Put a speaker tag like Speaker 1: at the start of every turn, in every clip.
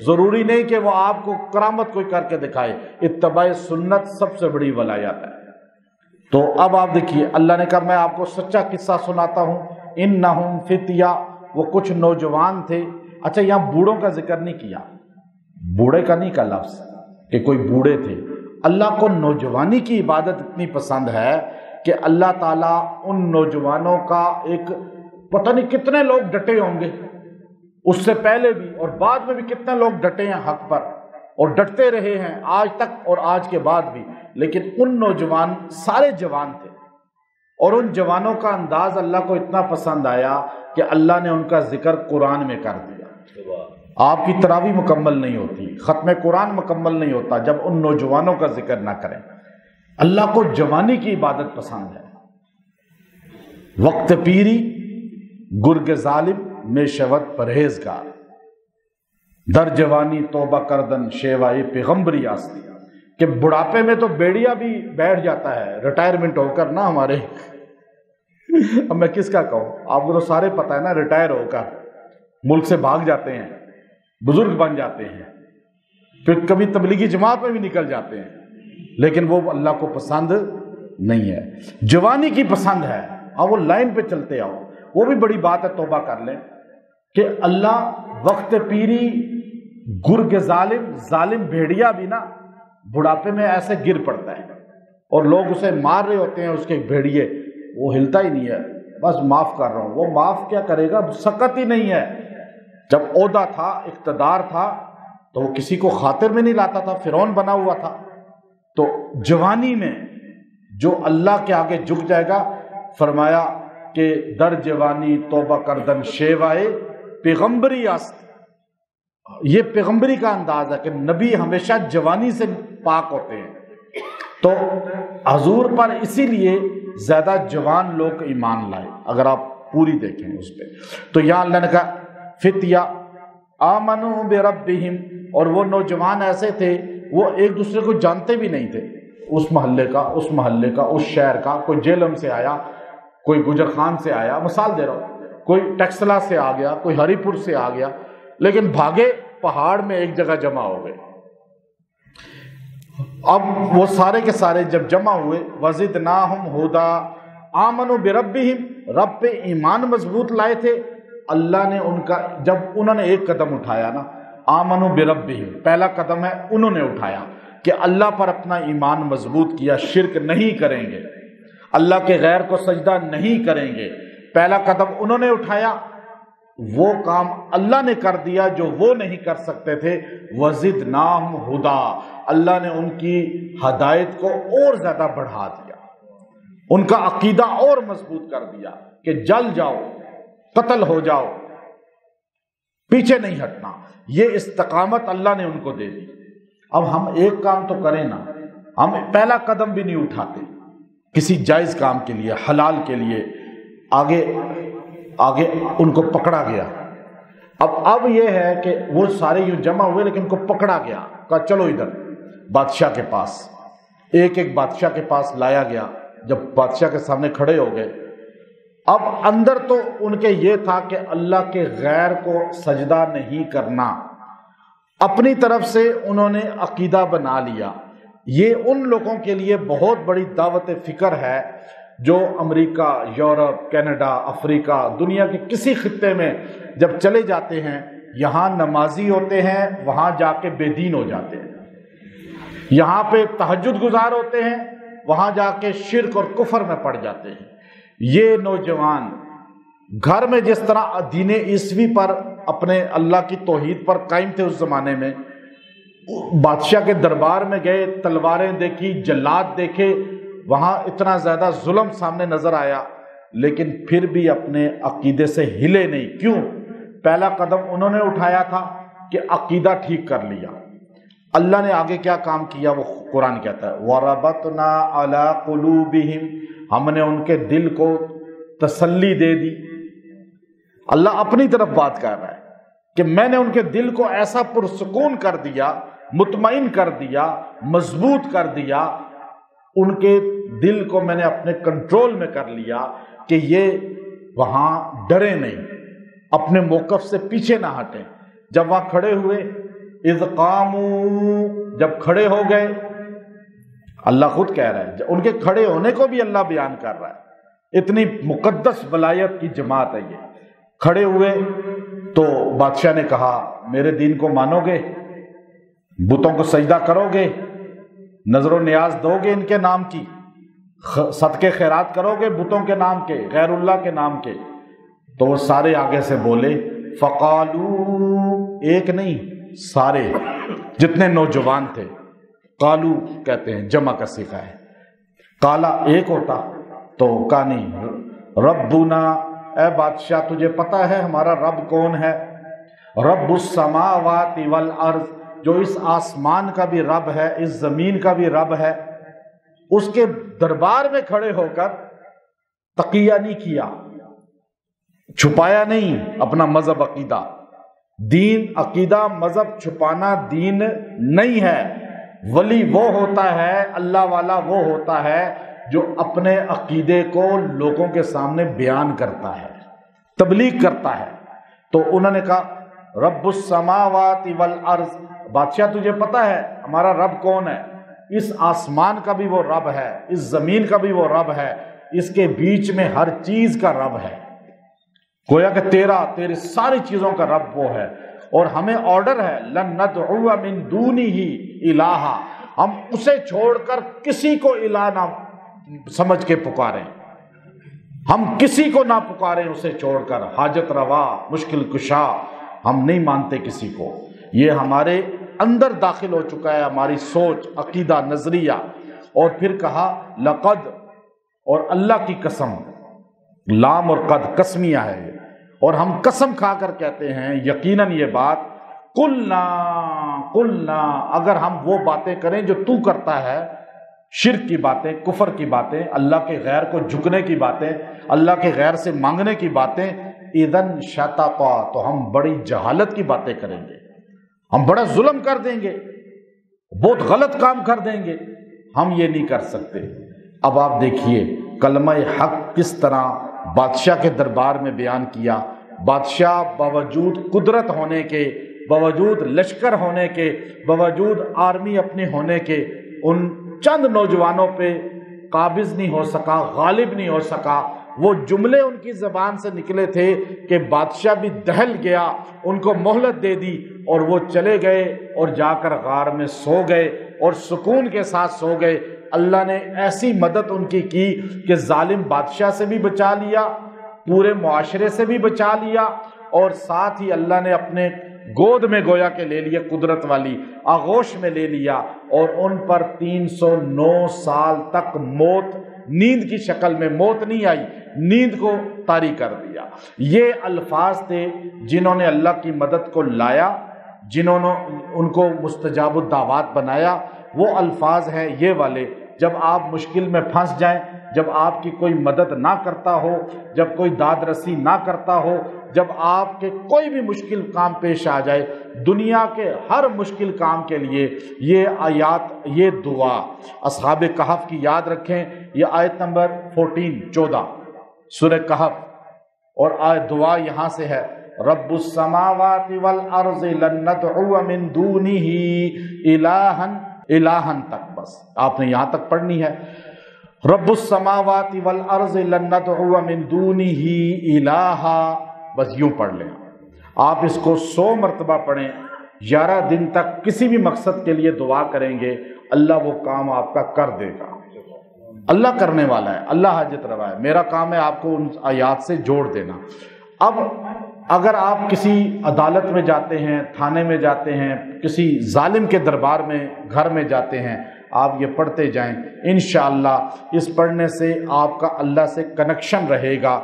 Speaker 1: ضروری نہیں کہ وہ آپ کو کرامت کوئی کر کے دکھائے، اتباع سنت سب سے بڑی ولایت ہے۔ تو اب آپ دیکھیے اللہ نے کہا میں آپ کو سچا قصہ سناتا ہوں، انہم فتیہ، وہ کچھ نوجوان تھے۔ اچھا یہاں بوڑھوں کا ذکر نہیں کیا، بوڑھے کا نہیں کا لفظ کہ کوئی بوڑھے تھے۔ اللہ کو نوجوانی کی عبادت اتنی پسند ہے کہ اللہ تعالیٰ ان نوجوانوں کا ایک پتہ نہیں کتنے لوگ ڈٹے ہوں گے، اس سے پہلے بھی اور بعد میں بھی کتنے لوگ ڈٹے ہیں حق پر اور ڈٹتے رہے ہیں آج تک اور آج کے بعد بھی، لیکن ان نوجوان سارے جوان تھے اور ان جوانوں کا انداز اللہ کو اتنا پسند آیا کہ اللہ نے ان کا ذکر قرآن میں کر دیا۔ آپ کی تراویح مکمل نہیں ہوتی، ختم قرآن مکمل نہیں ہوتا جب ان نوجوانوں کا ذکر نہ کریں۔ اللہ کو جوانی کی عبادت پسند ہے۔ وقت پیری گرگ ظالم میں شود پرہیزگار، در جوانی توبہ کردن شیوائے پیغمبری آستی، کہ بڑھاپے میں تو بیڑیا بھی بیٹھ جاتا ہے ریٹائرمنٹ ہو کر نا ہمارے۔ اب میں کس کا کہوں، آپ کو تو سارے پتہ ہے نا، ریٹائر ہو کر ملک سے بھاگ جاتے ہیں، بزرگ بن جاتے ہیں، پھر کبھی تبلیغی جماعت میں بھی نکل جاتے ہیں، لیکن وہ اللہ کو پسند نہیں ہے۔ جوانی کی پسند ہے، اور وہ لائن پہ چلتے آؤ، وہ بھی بڑی بات ہے، توبہ کر لیں کہ اللہ وقت پیری گرگ ظالم، ظالم بھیڑیا بھی نا بڑھاپے میں ایسے گر پڑتا ہے اور لوگ اسے مار رہے ہوتے ہیں، اس کے بھیڑیے، وہ ہلتا ہی نہیں ہے، بس معاف کر رہا ہوں۔ وہ معاف کیا کرے گا، سکت ہی نہیں ہے۔ جب عہدہ تھا، اقتدار تھا، تو وہ کسی کو خاطر میں نہیں لاتا تھا، فرعون بنا ہوا تھا۔ تو جوانی میں جو اللہ کے آگے جھک جائے گا، فرمایا کہ در جوانی توبہ کردن شیوائے پیغمبری است، یہ پیغمبری کا انداز ہے کہ نبی ہمیشہ جوانی سے پاک ہوتے ہیں۔ تو حضور پر اسی لیے زیادہ جوان لوگ ایمان لائے، اگر آپ پوری دیکھیں اس پہ۔ تو یہاں اللہ نے کہا فتیہ آمنوا بربہم، اور وہ نوجوان ایسے تھے وہ ایک دوسرے کو جانتے بھی نہیں تھے، اس محلے کا، اس محلے کا، اس شہر کا، کوئی جیلم سے آیا، کوئی گجر خان سے آیا، مثال دے رہا ہوں، کوئی ٹیکسلا سے آ گیا، کوئی ہری پور سے آ گیا، لیکن بھاگے پہاڑ میں ایک جگہ جمع ہو گئے۔ اب وہ سارے کے سارے جب جمع ہوئے، وزدناہم ھدا، آمنوا بربہم، رب پہ ایمان مضبوط لائے تھے، اللہ نے ان کا، جب انہوں نے ایک قدم اٹھایا نا، آمنوا بربہم، پہلا قدم ہے انہوں نے اٹھایا کہ اللہ پر اپنا ایمان مضبوط کیا، شرک نہیں کریں گے، اللہ کے غیر کو سجدہ نہیں کریں گے، پہلا قدم انہوں نے اٹھایا، وہ کام اللہ نے کر دیا جو وہ نہیں کر سکتے تھے۔ وزدناہم ھدا، اللہ نے ان کی ہدایت کو اور زیادہ بڑھا دیا، ان کا عقیدہ اور مضبوط کر دیا کہ جل جاؤ، قتل ہو جاؤ، پیچھے نہیں ہٹنا، یہ استقامت اللہ نے ان کو دے دی۔ اب ہم ایک کام تو کریں نا، ہم پہلا قدم بھی نہیں اٹھاتے کسی جائز کام کے لیے، حلال کے لیے، آگے ان کو پکڑا گیا۔ اب یہ ہے کہ وہ سارے یوں جمع ہوئے لیکن ان کو پکڑا گیا، کہا چلو ادھر بادشاہ کے پاس، ایک ایک بادشاہ کے پاس لایا گیا۔ جب بادشاہ کے سامنے کھڑے ہو گئے، اب اندر تو ان کے یہ تھا کہ اللہ کے غیر کو سجدہ نہیں کرنا، اپنی طرف سے انہوں نے عقیدہ بنا لیا۔ یہ ان لوگوں کے لیے بہت بڑی دعوت فکر ہے جو امریکہ، یورپ، کینیڈا، افریقہ، دنیا کے کسی خطے میں جب چلے جاتے ہیں، یہاں نمازی ہوتے ہیں، وہاں جا کے بے دین ہو جاتے ہیں، یہاں پہ تہجد گزار ہوتے ہیں، وہاں جا کے شرک اور کفر میں پڑ جاتے ہیں۔ یہ نوجوان گھر میں جس طرح دین عیسوی پر، اپنے اللہ کی توحید پر قائم تھے اس زمانے میں، بادشاہ کے دربار میں گئے، تلواریں دیکھی، جلاد دیکھے، وہاں اتنا زیادہ ظلم سامنے نظر آیا، لیکن پھر بھی اپنے عقیدے سے ہلے نہیں۔ کیوں؟ پہلا قدم انہوں نے اٹھایا تھا کہ عقیدہ ٹھیک کر لیا۔ اللہ نے آگے کیا کام کیا وہ قرآن کہتا ہے وَرَبَطْنَا عَلَىٰ قُلُوبِهِمْ، ہم نے ان کے دل کو تسلی دے دی۔ اللہ اپنی طرف بات کر رہا ہے کہ میں نے ان کے دل کو ایسا پرسکون کر دیا، مطمئن کر دیا، مضبوط کر دیا، ان کے دل کو میں نے اپنے کنٹرول میں کر لیا کہ یہ وہاں ڈرے نہیں، اپنے موقف سے پیچھے نہ ہٹیں۔ جب وہاں کھڑے ہوئے اذ قامو جب کھڑے ہو گئے، اللہ خود کہہ رہا ہے، ان کے کھڑے ہونے کو بھی اللہ بیان کر رہا ہے، اتنی مقدس ولایت کی جماعت ہے یہ۔ کھڑے ہوئے تو بادشاہ نے کہا میرے دین کو مانو گے، بتوں کو سجدہ کرو گے، نظر و نیاز دو گے ان کے نام کی، صدقے خیرات کرو گے بتوں کے نام کے، غیر اللہ کے نام کے؟ تو وہ سارے آگے سے بولے، فقالو، ایک نہیں سارے جتنے نوجوان تھے، قالو کہتے ہیں جمع کا صیغہ ہے، کالا ایک ہوتا تو کہا نہیں، ربنا، اے بادشاہ تجھے پتہ ہے ہمارا رب کون ہے؟ رب السماوات والارض، جو اس آسمان کا بھی رب ہے، اس زمین کا بھی رب ہے۔ اس کے دربار میں کھڑے ہو کر تقیہ نہیں کیا، چھپایا نہیں اپنا مذہب عقیدہ۔ دین عقیدہ مذہب چھپانا دین نہیں ہے۔ ولی وہ ہوتا ہے، اللہ والا وہ ہوتا ہے جو اپنے عقیدے کو لوگوں کے سامنے بیان کرتا ہے، تبلیغ کرتا ہے۔ تو انہوں نے کہا رب السماوات والارض، بادشاہ تجھے پتہ ہے ہمارا رب کون ہے؟ اس آسمان کا بھی وہ رب ہے، اس زمین کا بھی وہ رب ہے، اس کے بیچ میں ہر چیز کا رب ہے۔ گویا کہ تیری ساری چیزوں کا رب وہ ہے، اور ہمیں آرڈر ہے لن ندعو من دونہ الہا، ہم اسے چھوڑ کر کسی کو الہ نہ سمجھ کے پکاریں، ہم کسی کو نہ پکاریں اسے چھوڑ کر، حاجت روا، مشکل کشا، ہم نہیں مانتے کسی کو۔ یہ ہمارے اندر داخل ہو چکا ہے، ہماری سوچ، عقیدہ، نظریہ۔ اور پھر کہا لقد، اور اللہ کی قسم، لام اور قد قسمیہ ہے یہ، اور ہم قسم کھا کر کہتے ہیں یقیناً یہ بات، قلنا، اگر ہم وہ باتیں کریں جو تو کرتا ہے، شرک کی باتیں، کفر کی باتیں، اللہ کے غیر کو جھکنے کی باتیں، اللہ کے غیر سے مانگنے کی باتیں، اذن شططا، تو ہم بڑی جہالت کی باتیں کریں گے، ہم بڑا ظلم کر دیں گے، بہت غلط کام کر دیں گے، ہم یہ نہیں کر سکتے۔ اب آپ دیکھیے کلمہ حق کس طرح بادشاہ کے دربار میں بیان کیا۔ بادشاہ باوجود قدرت ہونے کے، باوجود لشکر ہونے کے، باوجود آرمی اپنی ہونے کے، ان چند نوجوانوں پہ قابض نہیں ہو سکا، غالب نہیں ہو سکا۔ وہ جملے ان کی زبان سے نکلے تھے کہ بادشاہ بھی دہل گیا، ان کو مہلت دے دی، اور وہ چلے گئے اور جا کر غار میں سو گئے، اور سکون کے ساتھ سو گئے۔ اللہ نے ایسی مدد ان کی کہ ظالم بادشاہ سے بھی بچا لیا، پورے معاشرے سے بھی بچا لیا، اور ساتھ ہی اللہ نے اپنے گود میں گویا کہ لے لیا، قدرت والی آغوش میں لے لیا، اور ان پر 309 سال تک موت، نیند کی شکل میں موت نہیں آئی، نیند کو طاری کر دیا۔ یہ الفاظ تھے جنہوں نے اللہ کی مدد کو لایا، جنہوں نے ان کو مستجاب الدعوات بنایا۔ وہ الفاظ ہیں یہ والے، جب آپ مشکل میں پھنس جائیں، جب آپ کی کوئی مدد نہ کرتا ہو، جب کوئی داد رسی نہ کرتا ہو، جب آپ کے کوئی بھی مشکل کام پیش آ جائے، دنیا کے ہر مشکل کام کے لیے یہ آیات، یہ دعا اصحاب کہف کی یاد رکھیں۔ یہ آیت نمبر 14 سورہ کہف، اور آیت دعا یہاں سے ہے رب السماوات والارض لن ندعو من دونہ الہا تک، بس آپ نے یہاں تک پڑھنی ہے۔ رب السماوات والارض لن ندعو من دونہ الہا، بس یوں پڑھ لیں۔ آپ اس کو 100 مرتبہ پڑھیں، 11 دن تک کسی بھی مقصد کے لیے دعا کریں گے، اللہ وہ کام آپ کا کر دے گا۔ اللہ کرنے والا ہے، اللہ حاجت روا ہے، میرا کام ہے آپ کو ان آیات سے جوڑ دینا۔ اب اگر آپ کسی عدالت میں جاتے ہیں، تھانے میں جاتے ہیں، کسی ظالم کے دربار میں، گھر میں جاتے ہیں، آپ یہ پڑھتے جائیں، انشاءاللہ اس پڑھنے سے آپ کا اللہ سے کنیکشن رہے گا۔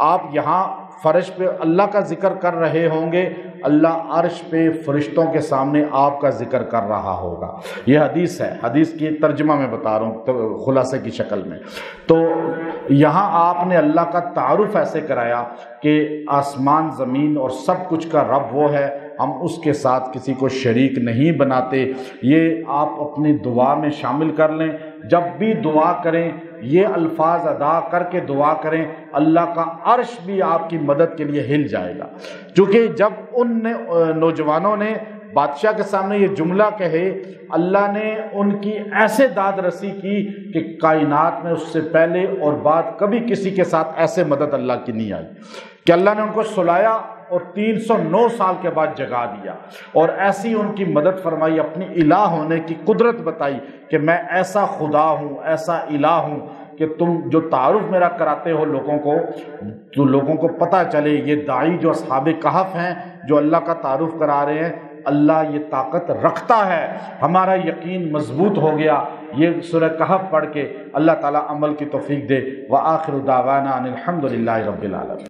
Speaker 1: آپ یہاں فرش پہ اللہ کا ذکر کر رہے ہوں گے، اللہ عرش پہ فرشتوں کے سامنے آپ کا ذکر کر رہا ہوگا۔ یہ حدیث ہے، حدیث کی ترجمہ میں بتا رہا ہوں خلاصے کی شکل میں۔ تو یہاں آپ نے اللہ کا تعارف ایسے کرایا کہ آسمان زمین اور سب کچھ کا رب وہ ہے، ہم اس کے ساتھ کسی کو شریک نہیں بناتے۔ یہ آپ اپنی دعا میں شامل کر لیں، جب بھی دعا کریں یہ الفاظ ادا کر کے دعا کریں، اللہ کا عرش بھی آپ کی مدد کے لیے ہل جائے گا۔ چونکہ جب ان نوجوانوں نے بادشاہ کے سامنے یہ جملہ کہے، اللہ نے ان کی ایسے داد رسی کی کہ کائنات میں اس سے پہلے اور بعد کبھی کسی کے ساتھ ایسے مدد اللہ کی نہیں آئی، کہ اللہ نے ان کو سلایا اور 309 سال کے بعد جگا دیا اور ایسی ان کی مدد فرمائی، اپنی الہ ہونے کی قدرت بتائی کہ میں ایسا خدا ہوں، ایسا الہ ہوں کہ تم جو تعارف میرا کراتے ہو لوگوں کو، تو لوگوں کو پتہ چلے یہ داعی جو اصحاب کہف ہیں جو اللہ کا تعارف کرا رہے ہیں، اللہ یہ طاقت رکھتا ہے۔ ہمارا یقین مضبوط ہو گیا۔ یہ سورہ کہف پڑھ کے اللہ تعالیٰ عمل کی توفیق دے۔ وآخر دعوانا ان الحمد للہ رب العالمین۔